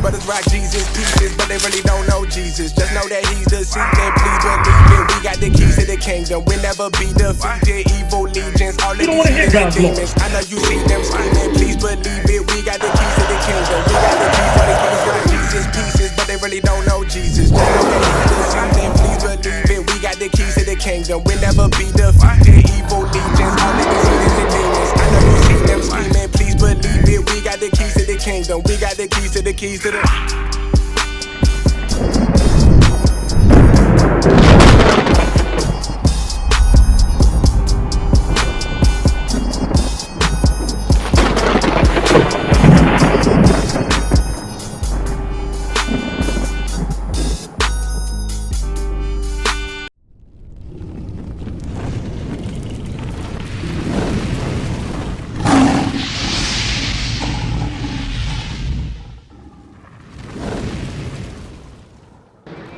brothers rock Jesus pieces, but they really don't know Jesus. Just know that he's the seed, and please believe it. We got the keys to the kingdom. We'll never be defeated. Evil legions, all of these demons. I know you see them scheming, please believe it. We got the keys to the kingdom. We got the keys for these brothers rock Jesus pieces, but they really don't know Jesus. Just know that he's the seed, and please believe it. We got the keys to the kingdom. We'll never be defeated. Evil legions, all of these demons. I know you see them scheming, please believe it. We got the keys to the kingdom. We got the keys to the keys to the.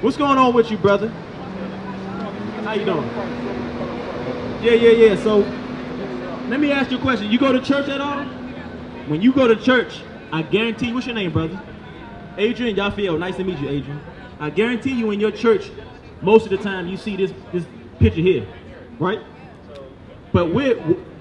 What's going on with you, brother? How you doing? Yeah. So, let me ask you a question. You go to church at all? When you go to church, I guarantee you, what's your name, brother? Adrian, Yafiel. Nice to meet you, Adrian. I guarantee you in your church, most of the time you see this picture here, right? But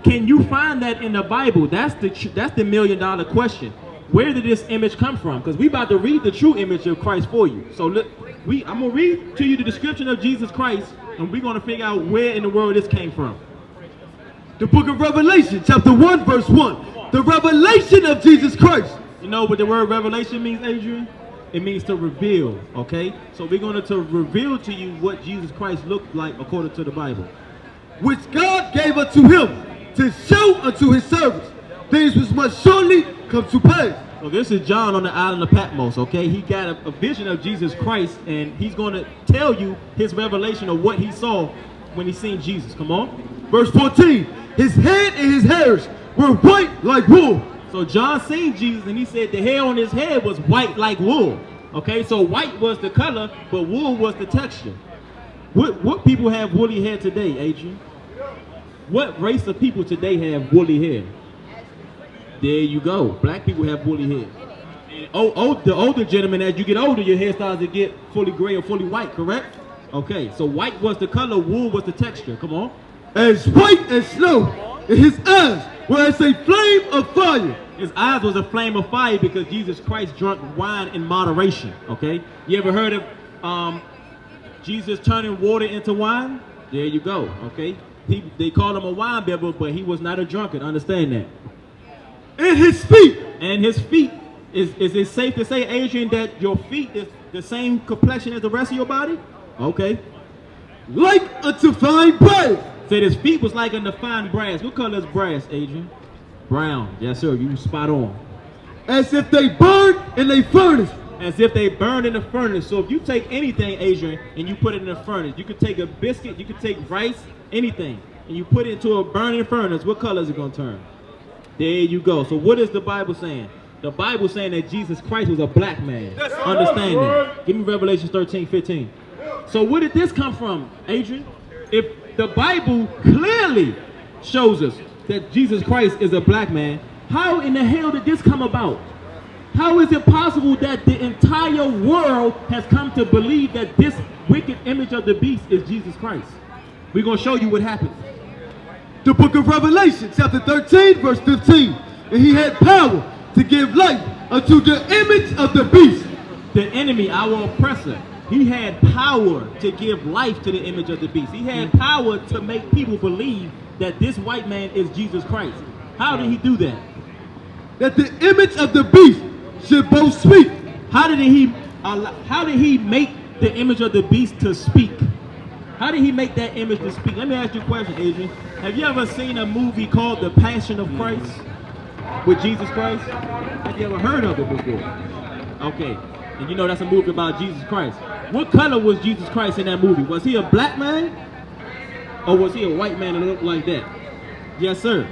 can you find that in the Bible? That's the $1 million question. Where did this image come from? Because we about to read the true image of Christ for you. So look, I'm going to read to you the description of Jesus Christ, and we're going to figure out where in the world this came from. The book of Revelation, chapter 1, verse 1. The revelation of Jesus Christ. You know what the word revelation means, Adrian? It means to reveal, okay? So we're going to reveal to you what Jesus Christ looked like according to the Bible. Which God gave unto him to show unto his servants things which must surely come to pass. So this is John on the island of Patmos, okay? He got a vision of Jesus Christ, and he's going to tell you his revelation of what he saw when he seen Jesus. Come on. Verse 14, his head and his hairs were white like wool. So John seen Jesus, and he said the hair on his head was white like wool. Okay, so white was the color, but wool was the texture. What people have woolly hair today, Adrian? What race of people today have woolly hair? There you go. Black people have woolly hair. And the older gentlemen, as you get older, your hair starts to get fully gray or fully white, correct? Okay, so white was the color, wool was the texture. Come on. As white as snow, and his eyes were as a flame of fire. His eyes was a flame of fire because Jesus Christ drank wine in moderation, okay? You ever heard of Jesus turning water into wine? There you go, okay? They called him a wine bibber, but he was not a drunkard. Understand that. And his feet. And his feet. Is it safe to say, Adrian, that your feet is the same complexion as the rest of your body? Okay. Like unto fine brass. Said his feet was like unto fine brass. What color is brass, Adrian? Brown. Yes, sir. You spot on. As if they burned in a furnace. As if they burned in a furnace. So if you take anything, Adrian, and you put it in a furnace, you could take a biscuit, you could take rice, anything, and you put it into a burning furnace, what color is it going to turn? There you go. So what is the Bible saying? The Bible saying that Jesus Christ was a black man. Understand that. Give me Revelation 13:15. So where did this come from, Adrian? If the Bible clearly shows us that Jesus Christ is a black man, how in the hell did this come about? How is it possible that the entire world has come to believe that this wicked image of the beast is Jesus Christ? We're going to show you what happened. The book of Revelation, chapter 13, verse 15. And he had power to give life unto the image of the beast. The enemy, our oppressor, he had power to give life to the image of the beast. He had power to make people believe that this white man is Jesus Christ. How did he do that? That the image of the beast should both speak. How did he make the image of the beast to speak? How did he make that image to speak? Let me ask you a question, Adrian. Have you ever seen a movie called The Passion of Christ with Jesus Christ? Have you ever heard of it before? Okay. And you know that's a movie about Jesus Christ. What color was Jesus Christ in that movie? Was he a black man? Or was he a white man that looked like that? Yes, sir.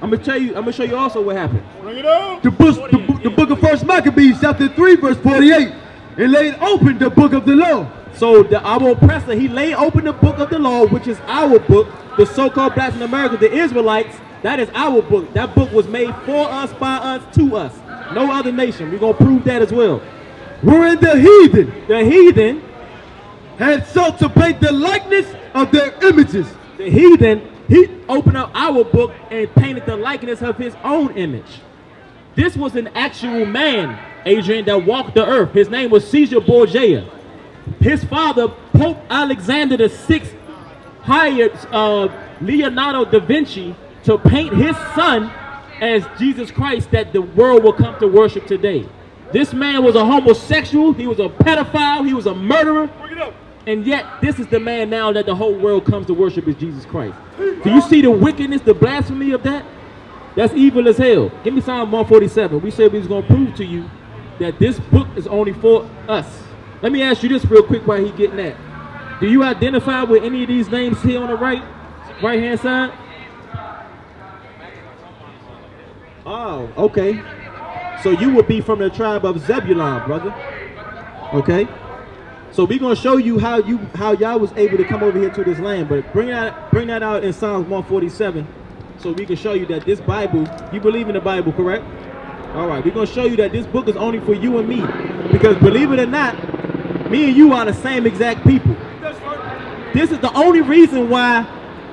I'm gonna show you also what happened. Bring it on. The book of First Maccabees, chapter 3, verse 48. It laid open the book of the law. So our oppressor, he laid open the book of the law, which is our book, the so-called blacks in America, the Israelites. That is our book. That book was made for us, by us, to us. No other nation. We're going to prove that as well. wherein the heathen had sought to paint the likeness of their images. The heathen, he opened up our book and painted the likeness of his own image. This was an actual man, Adrian, that walked the earth. His name was Caesar Borgia. His father, Pope Alexander VI, hired Leonardo da Vinci to paint his son as Jesus Christ that the world will come to worship today. This man was a homosexual, he was a pedophile, he was a murderer, and yet this is the man now that the whole world comes to worship, is Jesus Christ. Do you see the wickedness, the blasphemy of that? That's evil as hell. Give me Psalm 147. We said we was going to prove to you that this book is only for us. Let me ask you this real quick while he getting that. Do you identify with any of these names here on the right hand side? Oh, okay. So you would be from the tribe of Zebulon, brother. Okay. So we're gonna show you how y'all was able to come over here to this land, but bring that out in Psalms 147, so we can show you that this Bible, you believe in the Bible, correct? All right, we're gonna show you that this book is only for you and me, because believe it or not, me and you are the same exact people. This is the only reason why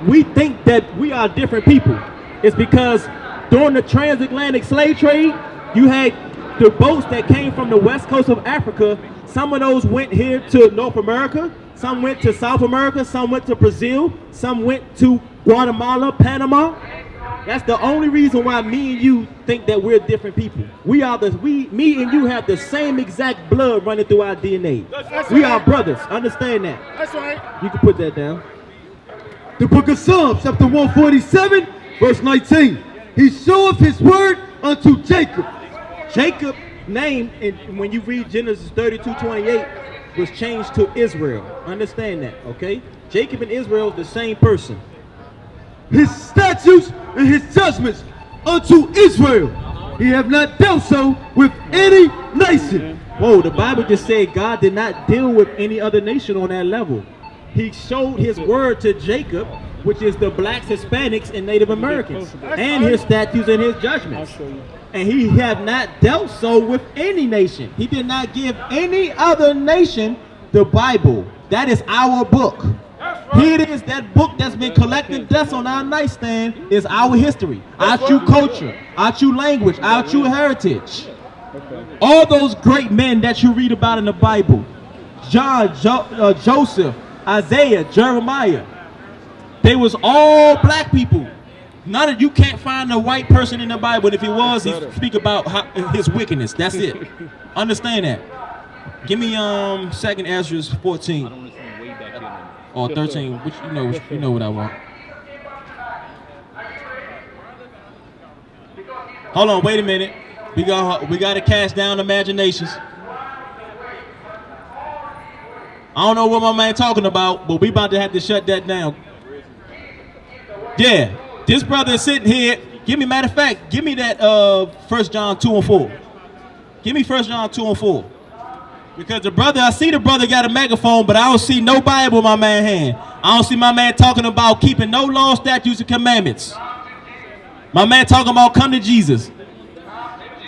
we think that we are different people. It's because during the transatlantic slave trade, you had the boats that came from the west coast of Africa. Some of those went here to North America, some went to South America, some went to Brazil, some went to Guatemala, Panama. That's the only reason why me and you think that we're different people. Me and you have the same exact blood running through our DNA. We are brothers, understand that. That's right. You can put that down. The book of Psalms, chapter 147, verse 19. He showeth his word unto Jacob. Jacob name, and when you read Genesis 32:28, was changed to Israel. Understand that, okay? Jacob and Israel is the same person. His statutes and his judgments unto Israel. He have not dealt so with any nation. Whoa, the Bible just said God did not deal with any other nation on that level. He showed his word to Jacob, which is the blacks, Hispanics, and Native Americans, and his statutes and his judgments. And he have not dealt so with any nation. He did not give any other nation the Bible. That is our book. Here it is, that book that's been collected dust on our nightstand is our history, our true culture, our true language, our true heritage. All those great men that you read about in the Bible, John, Joseph, Isaiah, Jeremiah, they was all black people. None of you can't find a white person in the Bible. If he was, he speak about his wickedness. That's it. Understand that. Give me 2nd Ezra 14 or 13. Which you know what I want. Hold on, wait a minute. We got to cast down imaginations. I don't know what my man talking about, but we about to have to shut that down. Yeah. This brother is sitting here. Matter of fact, give me that 1 John 2 and 4. Give me 1 John 2 and 4. Because I see the brother got a megaphone, but I don't see no Bible in my man's hand. I don't see my man talking about keeping no law, statutes, and commandments. My man talking about come to Jesus.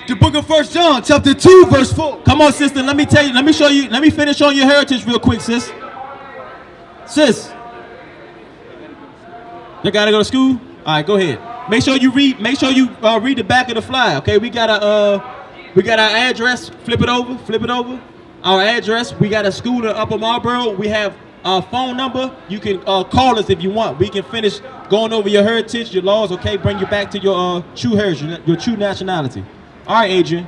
The book of 1 John, chapter 2, verse 4. Come on, sister, let me show you, let me finish on your heritage real quick, sis. Sis. You gotta go to school? All right, go ahead. Make sure you read the back of the flyer. Okay, we got our address. Flip it over. Our address. We got a school in Upper Marlboro. We have a phone number. You can call us if you want. We can finish going over your heritage, your laws. Okay, bring you back to your true heritage, your true nationality. All right, Adrian,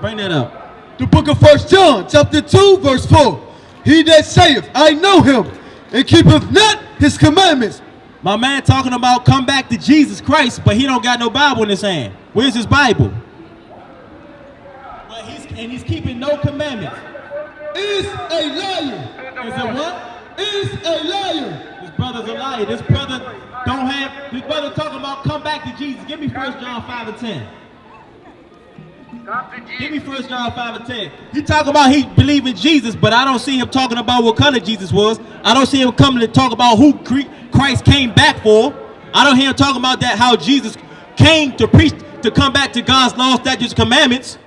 bring that up. The book of 1 John, chapter 2, verse 4. He that saith, I know him, and keepeth not his commandments. My man talking about come back to Jesus Christ, but he don't got no Bible in his hand. Where's his Bible? But he's keeping no commandments. Is a liar. Is it what? Is a liar. This brother's a liar. This brother talking about come back to Jesus. Give me 1 John 5 and 10. Give me 1 John 5 and 10. He talking about he believe in Jesus, but I don't see him talking about what color Jesus was. I don't see him coming to talk about who Christ came back for. I don't hear him talking about that, how Jesus came to preach, to come back to God's law, statutes, commandments.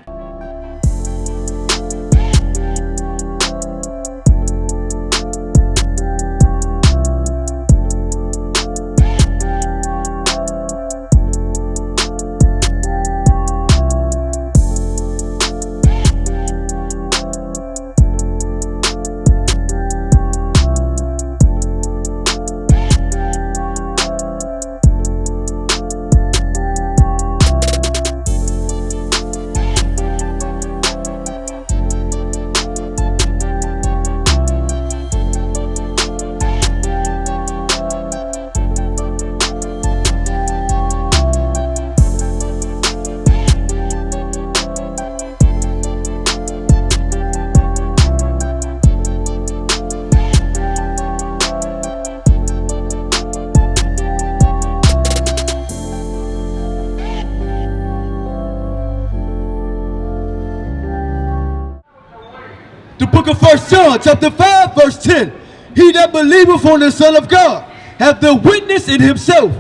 1 John chapter 5 verse 10. He that believeth on the Son of God hath the witness in himself.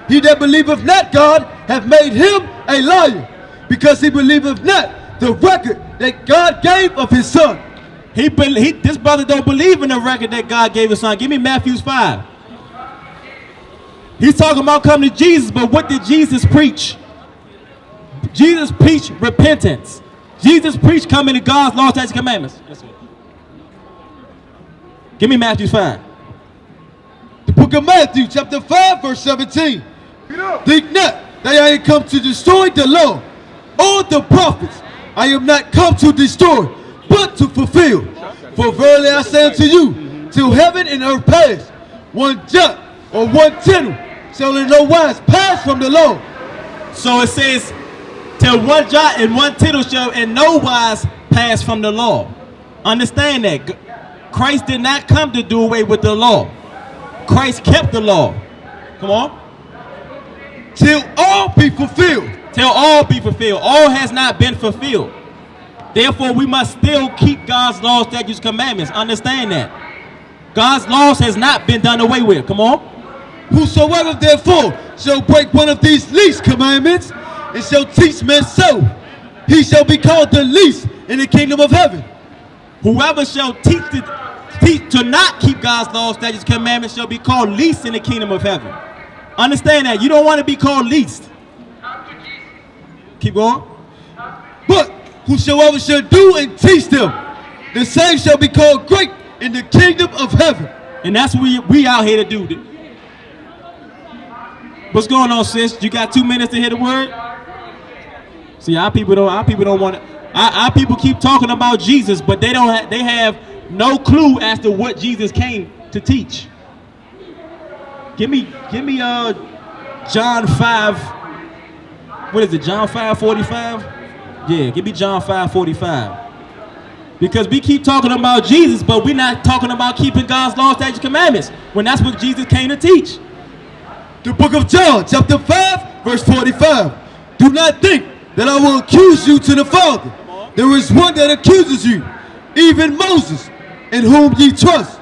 He that believeth not God hath made him a liar, because he believeth not the record that God gave of his Son. This brother don't believe in the record that God gave his Son. Give me Matthew 5. He's talking about coming to Jesus, but what did Jesus preach? Jesus preached repentance. Jesus preached coming to God's law, statutes, and commandments. Yes, sir. Give me Matthew 5. The book of Matthew chapter 5 verse 17. Think not that I am come to destroy the law or the prophets. I am not come to destroy, but to fulfill. For verily I say unto you, till heaven and earth pass, one jot or one tittle shall in no wise pass from the law. So it says, till one jot and one tittle shall in no wise pass from the law. Understand that. Christ did not come to do away with the law. Christ kept the law. Come on. Till all be fulfilled. Till all be fulfilled. All has not been fulfilled. Therefore, we must still keep God's laws, statutes, commandments. Understand that. God's laws has not been done away with. Come on. Whosoever therefore shall break one of these least commandments and shall teach men so, he shall be called the least in the kingdom of heaven. Whoever shall teach to not keep God's laws, statutes, commandments shall be called least in the kingdom of heaven. Understand that. You don't want to be called least. Keep going. But whosoever shall do and teach them, the same shall be called great in the kingdom of heaven. And that's what we out here to do. What's going on, sis? You got 2 minutes to hear the word? See, our people don't want to. Our people keep talking about Jesus, but they have no clue as to what Jesus came to teach. Give me John 5. What is it? John 5:45? Yeah, give me John 5:45. Because we keep talking about Jesus, but we're not talking about keeping God's laws, statutes, commandments, when that's what Jesus came to teach. The book of John, chapter 5, verse 45. Do not think that I will accuse you to the Father. There is one that accuses you, even Moses, in whom ye trust.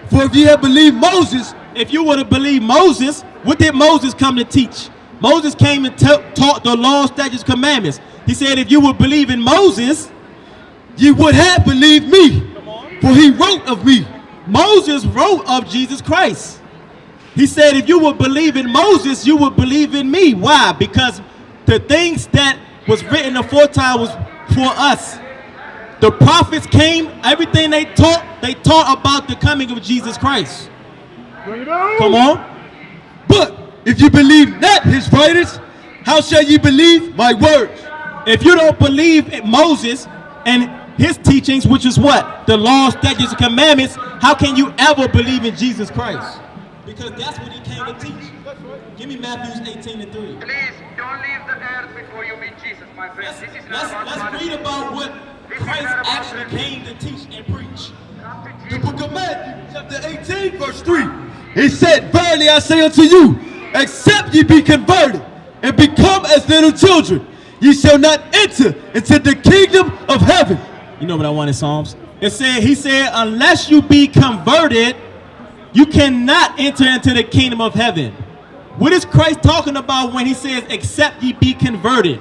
For if ye have believed Moses, if you would have believed Moses, what did Moses come to teach? Moses came and taught the law, statutes, commandments. He said, if you would believe in Moses, ye would have believed me, for he wrote of me. Moses wrote of Jesus Christ. He said, if you would believe in Moses, you would believe in me. Why? Because the things that was written aforetime was for us. The prophets came, everything they taught about the coming of Jesus Christ. Come on. But if you believe not his writings, how shall ye believe my words? If you don't believe in Moses and his teachings, which is what? The law, statutes, and commandments, how can you ever believe in Jesus Christ? Because that's what he came to teach. Give me Matthew 18:3. Please don't leave the earth before you meet Jesus, my friend. Let's read about what Christ actually came to teach and preach. The book of Matthew, chapter 18, verse 3. It said, verily I say unto you, except ye be converted and become as little children, ye shall not enter into the kingdom of heaven. You know what I want in Psalms? He said, unless you be converted, you cannot enter into the kingdom of heaven. What is Christ talking about when he says, except ye be converted?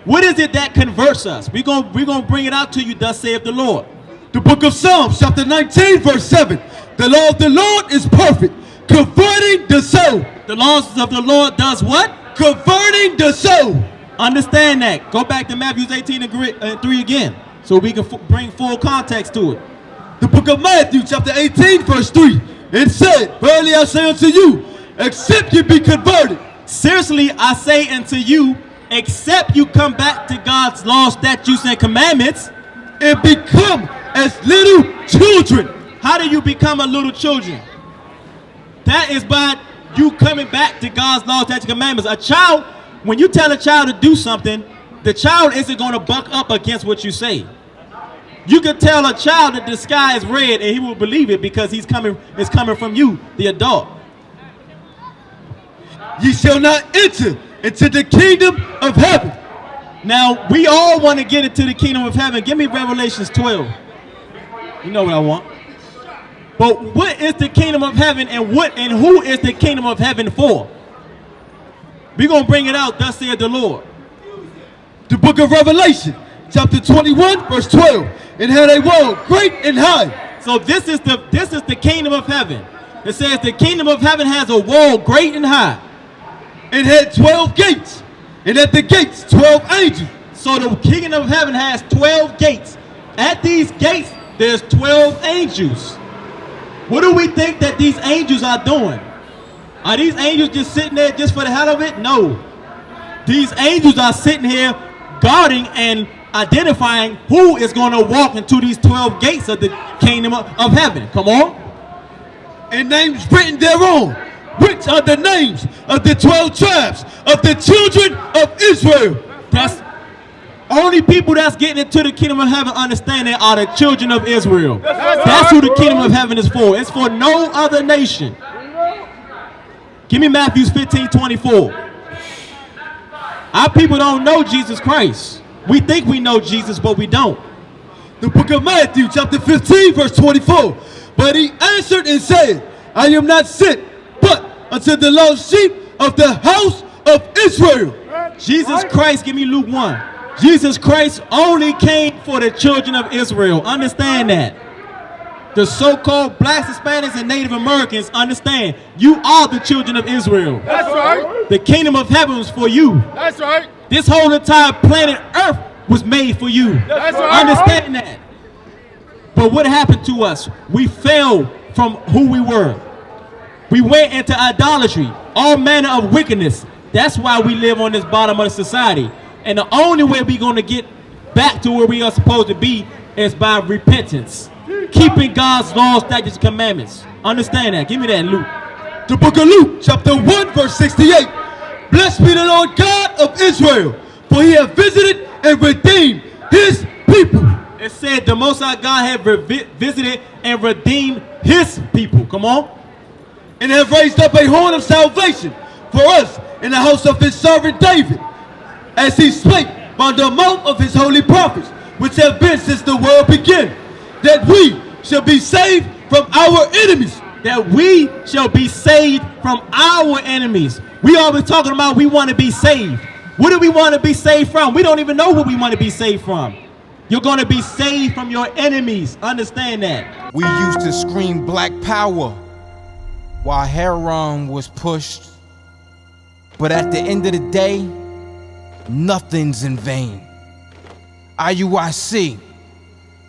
What is it that converts us? We're gonna bring it out to you, thus saith the Lord. The book of Psalms, chapter 19, verse 7. The law of the Lord is perfect, converting the soul. The laws of the Lord does what? Converting the soul. Understand that. Go back to Matthew 18:3 again, so we can bring full context to it. The book of Matthew, chapter 18, verse 3. It said, verily I say unto you, except you be converted. Seriously, I say unto you, except you come back to God's law, statutes, and commandments, and become as little children. How do you become a little children? That is by you coming back to God's law, statutes, and commandments. A child, when you tell a child to do something, the child isn't going to buck up against what you say. You can tell a child that the sky is red and he will believe it because it's coming from you, the adult. Ye shall not enter into the kingdom of heaven. Now, we all want to get into the kingdom of heaven. Give me Revelations 12. You know what I want. But what is the kingdom of heaven and who is the kingdom of heaven for? We're going to bring it out, thus saith the Lord. The book of Revelation, chapter 21, verse 12. It had a wall great and high. So this is the kingdom of heaven. It says the kingdom of heaven has a wall great and high. It had 12 gates, and at the gates 12 angels. So the kingdom of heaven has 12 gates. At these gates, there's 12 angels. What do we think that these angels are doing? Are these angels just sitting there just for the hell of it? No. These angels are sitting here guarding and identifying who is going to walk into these 12 gates of the kingdom of heaven. Come on. And names written thereon, which are the names of the 12 tribes of the children of Israel. That's only people that's getting into the kingdom of heaven understand that are the children of Israel. That's who the kingdom of heaven is for. It's for no other nation. Give me Matthew 15:24. Our people don't know Jesus Christ. We think we know Jesus, but we don't. The book of Matthew, chapter 15, verse 24. But he answered and said, I am not sent, but unto the lost sheep of the house of Israel. Jesus Christ, give me Luke 1. Jesus Christ only came for the children of Israel. Understand that. The so-called blacks, Hispanics, and Native Americans understand you are the children of Israel. That's right. The kingdom of heaven was for you. That's right. This whole entire planet Earth was made for you. That's right. Understand that. But what happened to us? We fell from who we were. We went into idolatry, all manner of wickedness. That's why we live on this bottom of the society. And the only way we're going to get back to where we are supposed to be is by repentance. Keeping God's laws, statutes, and commandments. Understand that. Give me that, Luke. The book of Luke, chapter 1, verse 68. Blessed be the Lord God of Israel, for he hath visited and redeemed his people. It said the Most High God had visited and redeemed his people. Come on. And have raised up a horn of salvation for us in the house of his servant David, as he spake by the mouth of his holy prophets, which have been since the world began, that we shall be saved from our enemies. That we shall be saved from our enemies. We always talking about we want to be saved. What do we want to be saved from? We don't even know what we want to be saved from. You're going to be saved from your enemies. Understand that. We used to scream black power while heroin was pushed. But at the end of the day, nothing's in vain. IUIC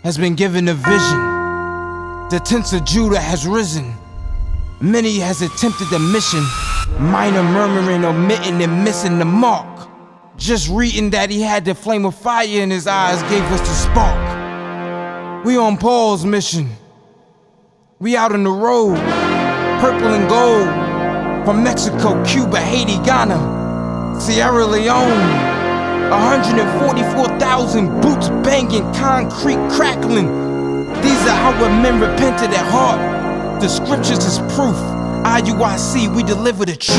has been given a vision. The tents of Judah has risen. Many has attempted the mission, minor murmuring, omitting, and missing the mark. Just reading that he had the flame of fire in his eyes gave us the spark. We on Paul's mission. We out on the road, purple and gold, from Mexico, Cuba, Haiti, Ghana, Sierra Leone. 144,000 boots banging, concrete crackling. These are our men repented at heart. The scriptures is proof. IUIC, we deliver the truth.